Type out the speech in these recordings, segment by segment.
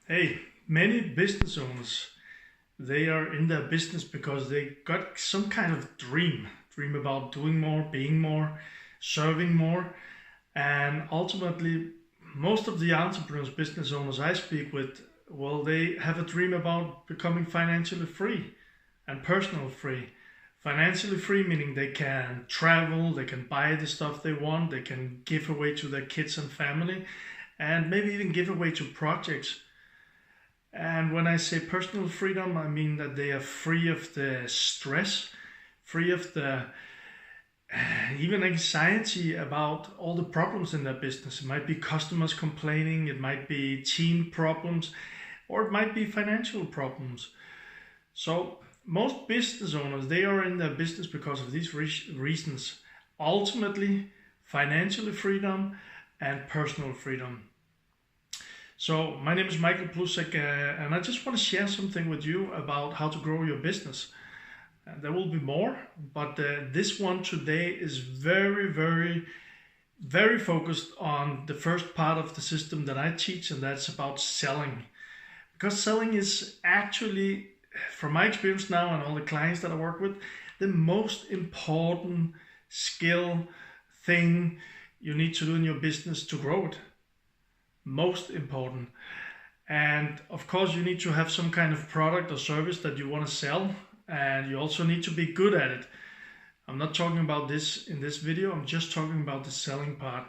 Hey, many business owners, they are in their business because they got some kind of dream about doing more, being more, serving more, and ultimately, most of the entrepreneurs, business owners I speak with, well, they have a dream about becoming financially free and personal free. Financially free meaning they can travel, they can buy the stuff they want, they can give away to their kids and family, and maybe even give away to projects. And when I say personal freedom, I mean that they are free of the stress, free of the even anxiety about all the problems in their business. It might be customers complaining, it might be team problems, or it might be financial problems. So most business owners, they are in their business because of these reasons. Ultimately, financial freedom and personal freedom. So, my name is Michael Plusek, and I just want to share something with you about how to grow your business. There will be more, but this one today is very focused on the first part of the system that I teach, and that's about selling. Because selling is actually, from my experience now and all the clients that I work with, the most important skill thing you need to do in your business to grow it. Most important. And of course, you need to have some kind of product or service that you want to sell, and you also need to be good at it. I'm not talking about this in this video, I'm just talking about the selling part.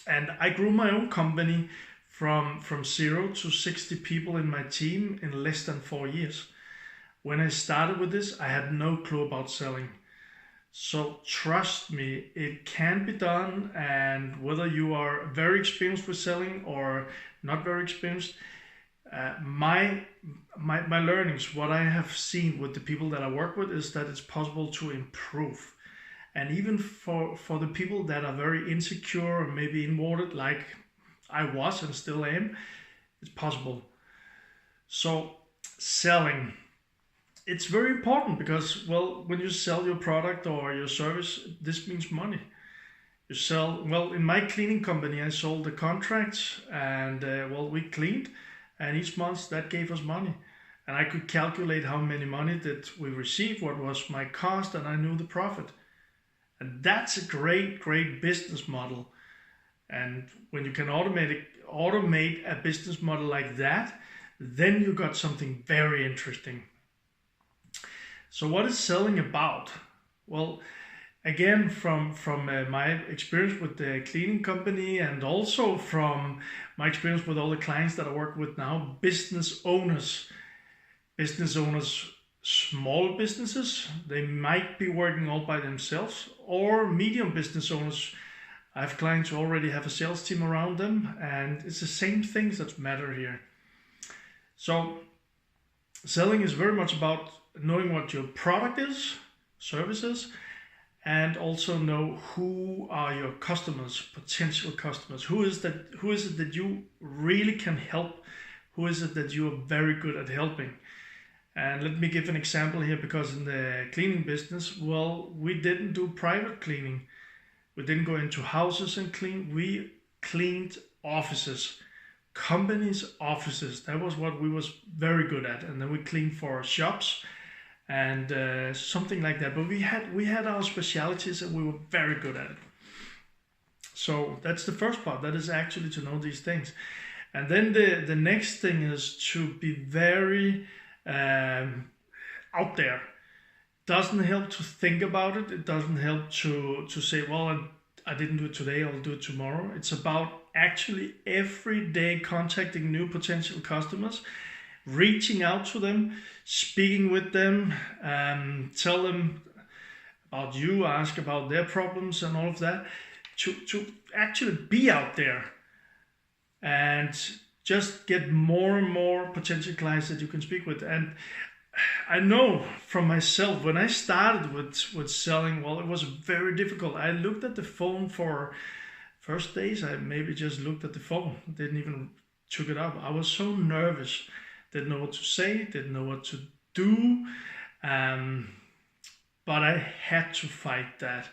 And I grew my own company from 0 to 60 people in my team in less than 4 years. When I started with this, I had no clue about selling. So trust me, it can be done, and whether you are very experienced with selling or not very experienced, my learnings, what I have seen with the people that I work with, is that it's possible to improve. And even for the people that are very insecure or maybe inwarded, like I was and still am, it's possible. So selling, it's very important because, well, when you sell your product or your service, this means money. You sell, well, in my cleaning company, I sold the contracts, and well, we cleaned, and each month that gave us money. And I could calculate how many money that we received, what was my cost, and I knew the profit. And that's a great business model. And when you can automate a business model like that, then you got something very interesting. So what is selling about? Well, again, from my experience with the cleaning company, and also from my experience with all the clients that I work with now, business owners, small businesses, they might be working all by themselves, or medium business owners. I have clients who already have a sales team around them, and it's the same things that matter here. So selling is very much about knowing what your product is, services, and also know who are your customers, potential customers. Who is it that you really can help? Who is it that you are very good at helping? And let me give an example here, because in the cleaning business, well, we didn't do private cleaning. We didn't go into houses and clean. We cleaned offices, companies' offices. That was what we was very good at. And then we cleaned for shops and something like that. But we had our specialities, and we were very good at it. So that's the first part. That is actually to know these things. And then the next thing is to be very out there. Doesn't help to think about it. It doesn't help to say, well, I didn't do it today, I'll do it tomorrow. It's about actually every day contacting new potential customers, reaching out to them, speaking with them, tell them about you, ask about their problems and all of that, to actually be out there and just get more and more potential clients that you can speak with. And I know from myself, when I started with selling, well, it was very difficult. I looked at the phone for first days. I maybe just looked at the phone, didn't even took it up. I was so nervous, didn't know what to say, didn't know what to do, but I had to fight that.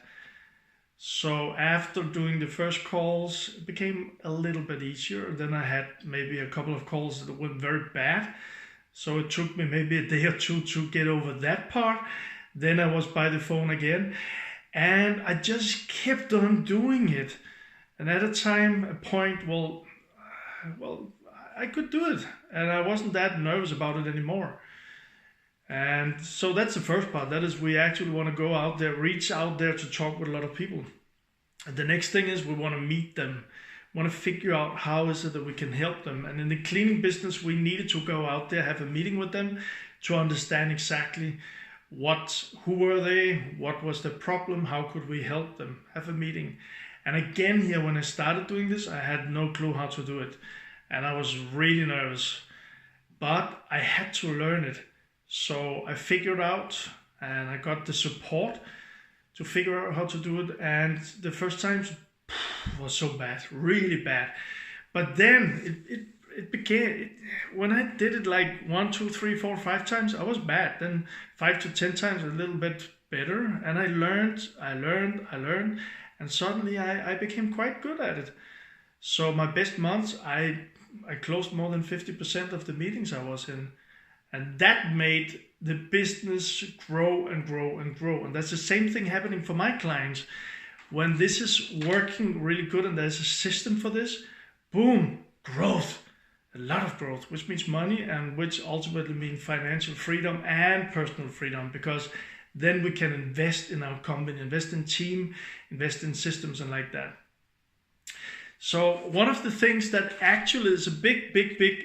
So after doing the first calls, it became a little bit easier. Then I had maybe a couple of calls that went very bad. So it took me maybe a day or two to get over that part. Then I was by the phone again. And I just kept on doing it. And at a point, well, I could do it. And I wasn't that nervous about it anymore. And so that's the first part. That is, we actually want to go out there, reach out there to talk with a lot of people. And the next thing is we want to meet them, want to figure out how is it that we can help them. And in the cleaning business, we needed to go out there, have a meeting with them to understand exactly who were they, what was the problem, how could we help them, have a meeting. And again here, when I started doing this, I had no clue how to do it. And I was really nervous, but I had to learn it. So I figured out and I got the support to figure out how to do it. And the first times was so bad, really bad. But then it became, when I did it like 1, 2, 3, 4, 5 times, I was bad. Then 5 to 10 times, a little bit better. And I learned. And suddenly I became quite good at it. So my best months, I closed more than 50% of the meetings I was in. And that made the business grow and grow and grow. And that's the same thing happening for my clients. When this is working really good and there's a system for this, boom, growth. A lot of growth, which means money and which ultimately means financial freedom and personal freedom, because then we can invest in our company, invest in team, invest in systems and like that. So one of the things that actually is a big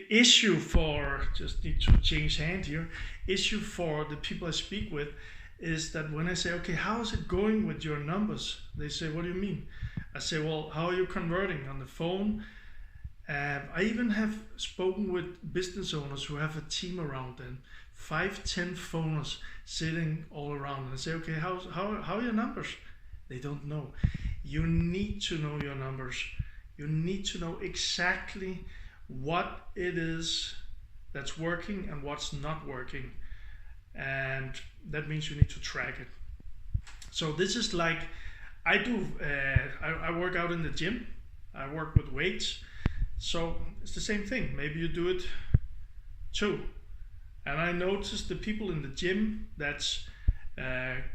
issue for, just need to change hand here, issue for the people I speak with is that when I say, okay, how is it going with your numbers? They say, what do you mean? I say, well, how are you converting on the phone? I even have spoken with business owners who have a team around them, 5, 10 phoners sitting all around, and I say, okay, how are your numbers? They don't know. You need to know your numbers. You need to know exactly what it is that's working and what's not working. And that means you need to track it. So this is like, I work out in the gym. I work with weights. So it's the same thing. Maybe you do it too. And I noticed the people in the gym that's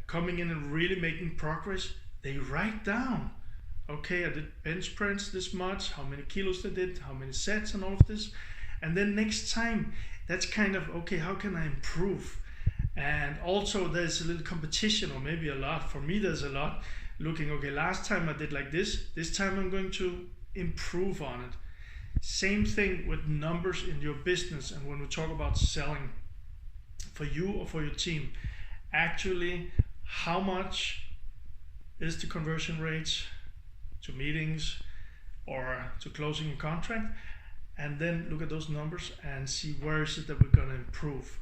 coming in and really making progress, they write down, okay, I did bench press this much, how many kilos they did, how many sets and all of this. And then next time, that's kind of, okay, how can I improve? And also there's a little competition, or maybe a lot. For me, there's a lot. Looking, okay, last time I did like this time I'm going to improve on it. Same thing with numbers in your business. And when we talk about selling for you or for your team, actually, how much is the conversion rates to meetings or to closing a contract? And then look at those numbers and see where is it that we're going to improve.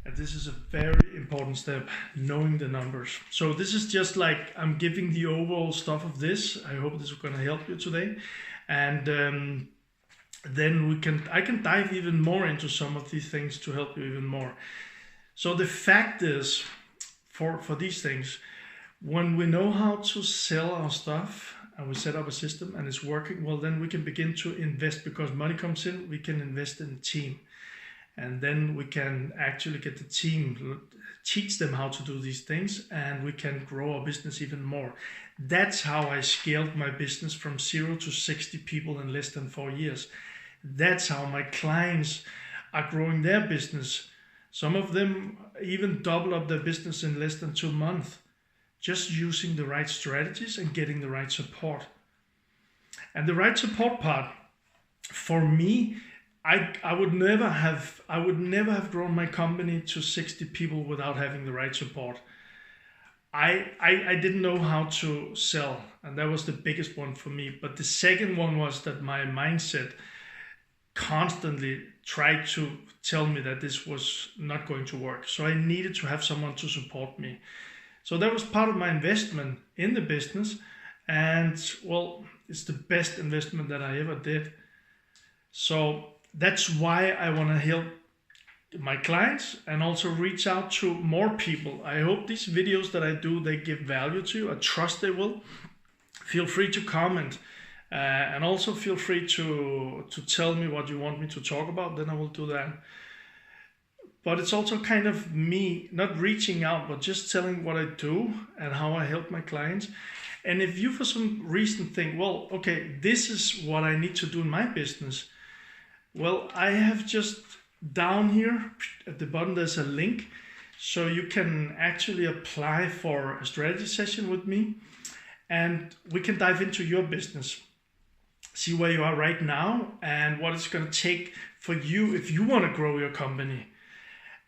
And this is a very important step, knowing the numbers. So this is just like, I'm giving the overall stuff of this. I hope this is going to help you today. And then I can dive even more into some of these things to help you even more. So the fact is, for these things, when we know how to sell our stuff and we set up a system and it's working, well, then we can begin to invest, because money comes in, we can invest in the team. And then we can actually get the team, teach them how to do these things, and we can grow our business even more. That's how I scaled my business from 0 to 60 people in less than 4 years. That's how my clients are growing their business. Some of them even double up their business in less than 2 months, just using the right strategies and getting the right support. And the right support part, for me, I would never have grown my company to 60 people without having the right support. I didn't know how to sell, and that was the biggest one for me. But the second one was that my mindset constantly tried to tell me that this was not going to work. So I needed to have someone to support me. So that was part of my investment in the business. And well, it's the best investment that I ever did. So that's why I want to help my clients and also reach out to more people. I hope these videos that I do, they give value to you. I trust they will. Feel free to comment and also feel free to tell me what you want me to talk about, then I will do that. But it's also kind of me not reaching out, but just telling what I do and how I help my clients. And if you for some reason think, well, okay, this is what I need to do in my business, well, I have just down here at the bottom, there's a link. So you can actually apply for a strategy session with me and we can dive into your business. See where you are right now and what it's going to take for you if you want to grow your company.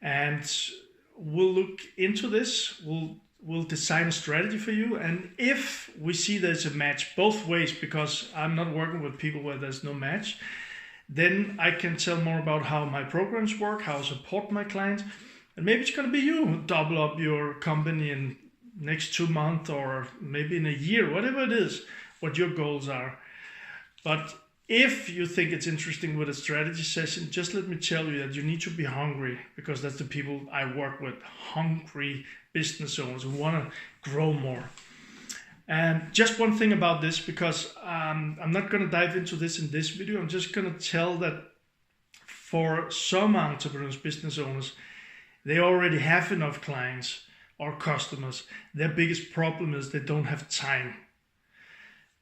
And we'll look into this. We'll design a strategy for you. And if we see there's a match both ways, because I'm not working with people where there's no match, then I can tell more about how my programs work, how I support my clients. And maybe it's going to be you who double up your company in next 2 months or maybe in a year, whatever it is, what your goals are. But if you think it's interesting with a strategy session, just let me tell you that you need to be hungry, because that's the people I work with, hungry business owners who want to grow more. And just one thing about this, because I'm not going to dive into this in this video. I'm just going to tell that for some entrepreneurs, business owners, they already have enough clients or customers. Their biggest problem is they don't have time.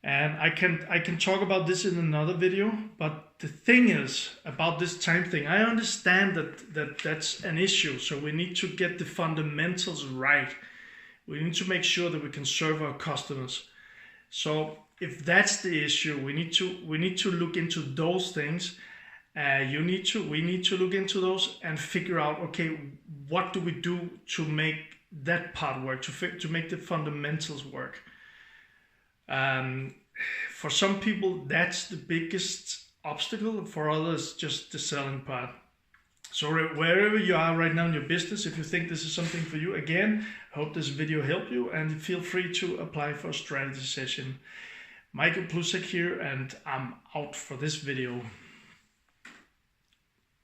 And I can talk about this in another video, but the thing is about this time thing, I understand that's an issue. So we need to get the fundamentals right. We need to make sure that we can serve our customers. So if that's the issue, we need to look into those things. We need to look into those and figure out, okay, what do we do to make that part work, to make the fundamentals work. For some people, that's the biggest obstacle. For others, just the selling part. So wherever you are right now in your business, if you think this is something for you, again, I hope this video helped you and feel free to apply for a strategy session. Michael Plusek here, and I'm out for this video.